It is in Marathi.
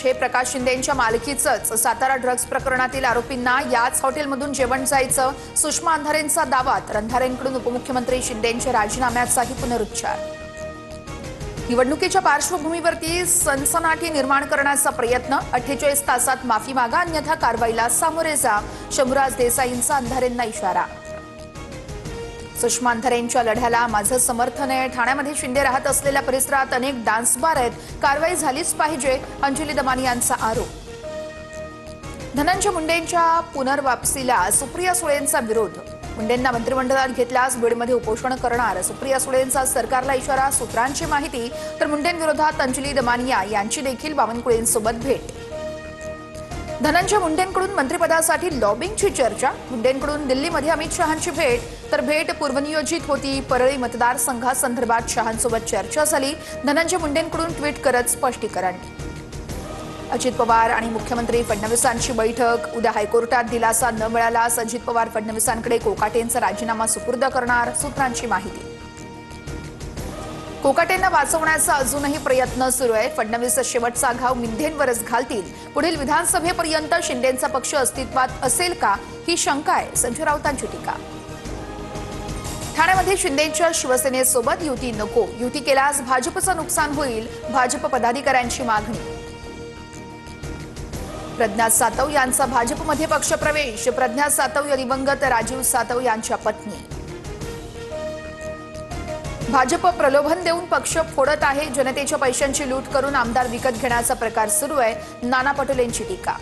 हे प्रकाश शिंदेंच्या मालकीचंच सातारा ड्रग्ज प्रकरणातील आरोपींना याच हॉटेलमधून जेवण जायचं, सुषमा अंधारेंचा दावा, तर अंधारेंकडून उपमुख्यमंत्री शिंदेंच्या राजीनाम्याचाही पुनरुच्चार। निवडणुकीच्या पार्श्वभूमीवरती सनसनाटी निर्माण करण्याचा प्रयत्न, 48 तासात माफी मागा अन्यथा कारवाईला सामोरे जा, शंभूराज देसाईंचा अंधारेंना इशारा। सुषमा अंधारेंच्या लढ्याला माझं समर्थन आहे, ठाण्यामध्ये शिंदे राहत असलेल्या परिसरात अनेक डान्स बार आहेत, कारवाई झालीच पाहिजे, अंजली दमानी यांचा आरोप। धनंजय मुंडेंच्या पुनर्वापसीला सुप्रिया सुळेंचा विरोध, मुंडेंना मंत्रिमंडळात घेतल्यास बीडमध्ये उपोषण करणार, सुप्रिया सुळेंचा सरकारला इशारा, सूत्रांची माहिती, तर मुंडेंविरोधात अंजली दमानिया यांची देखील बावनकुळेंसोबत भेट। धनंजय मुंडेंकडून मंत्रिपदासाठी लॉबिंगची चर्चा, मुंडेंकडून दिल्लीमध्ये अमित शहांची भेट, तर भेट पूर्वनियोजित होती, परळी मतदारसंघासंदर्भात शहांसोबत चर्चा झाली, धनंजय मुंडेंकडून ट्विट करत स्पष्टीकरण। अजित पवार आणि मुख्यमंत्री फडणवीसांची बैठक, उद्या हायकोर्टात दिलासा न मिळाल्यास अजित पवार फडणवीसांकडे कोकाटेंचा राजीनामा सुपूर्द करणार, सूत्रांची माहिती। कोकाटेंना वाचवण्याचा अजूनही प्रयत्न सुरू आहे, फडणवीस शेवटचा घाव मिंधेंवरच घालतील, पुढील विधानसभेपर्यंत शिंदेंचा पक्ष अस्तित्वात असेल का ही शंका आहे, संजय राऊतांची टीका। ठाण्यामध्ये शिंदेंच्या शिवसेनेसोबत युती नको, युती केल्यास भाजपचं नुकसान होईल, भाजप पदाधिकाऱ्यांची मागणी। प्रज्ञा सातव यांचा भाजपमध्ये पक्षप्रवेश, प्रज्ञा सातव या दिवंगत राजीव सातव यांच्या पत्नी। भाजप प्रलोभन देऊन पक्ष फोडत आहे, जनतेच्या पैशांची लूट करून आमदार विकत घेण्याचा प्रकार सुरू आहे, नाना पटोलेंची टीका।